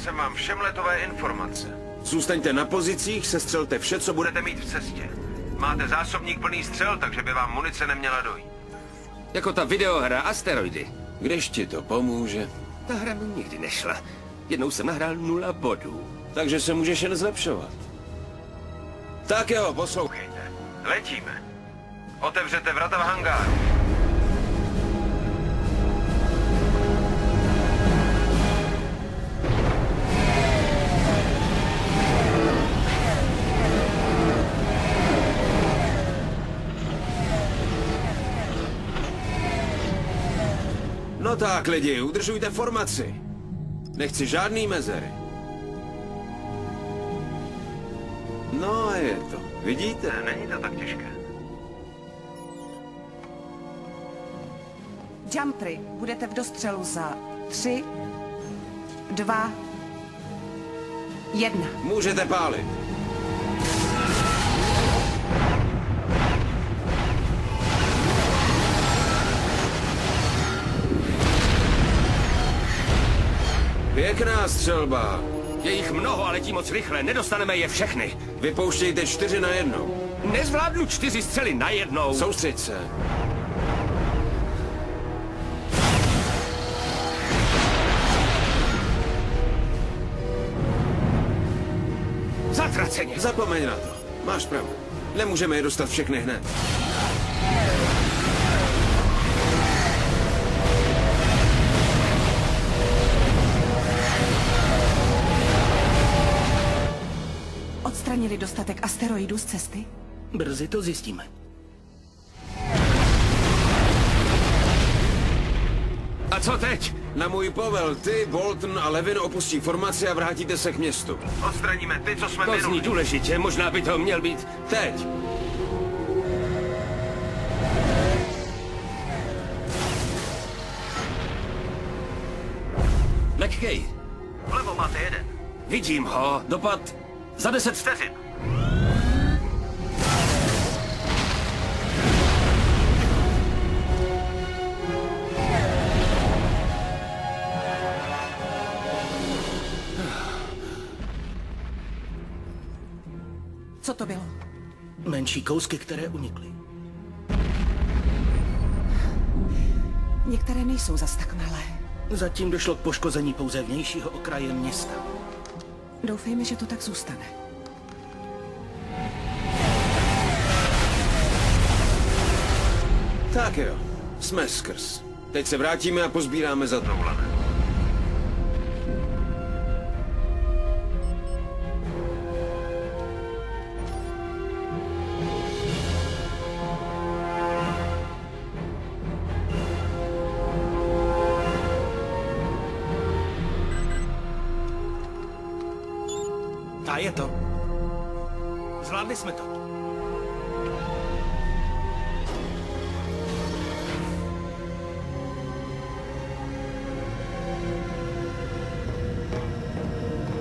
jsem vám všem letové informace. Zůstaňte na pozicích, sestřelte vše, co budete mít v cestě. Máte zásobník plný střel, takže by vám munice neměla dojít. Jako ta videohra Asteroidy. Když ti to pomůže. Ta hra mi nikdy nešla. Jednou jsem nahrál 0 bodů. Takže se můžeš jen zlepšovat. Tak jo, poslouchejte. Letíme. Otevřete vrata v hangáru. No tak, lidi, udržujte formaci. Nechci žádný mezery. No a je to. Vidíte, není to tak těžké. Jumpry, budete v dostřelu za 3, 2, 1. Můžete pálit. Pěkná střelba. Je jich mnoho a letí moc rychle, nedostaneme je všechny. Vypouštějte 4 na jednou. Nezvládnu 4 střely najednou. Soustřeď se. Zatraceně. Zapomeň na to. Máš pravdu. Nemůžeme je dostat všechny hned. Odstranili dostatek asteroidů z cesty? Brzy to zjistíme. A co teď? Na můj povel, ty, Bolton a Levin opustí formaci a vrátíte se k městu. Odstraníme ty, co jsme To zní důležitě, možná by to měl být teď. McKay. Vlevo máte jeden. Vidím ho. Dopad za 10 Vteřin. Co to bylo? menší kousky, které unikly. Některé nejsou zas tak malé. Zatím došlo k poškození pouze vnějšího okraje města. Doufejme, že to tak zůstane. Tak jo, jsme skrz. Teď se vrátíme a pozbíráme zatoulané. A je to. Zvládli jsme to.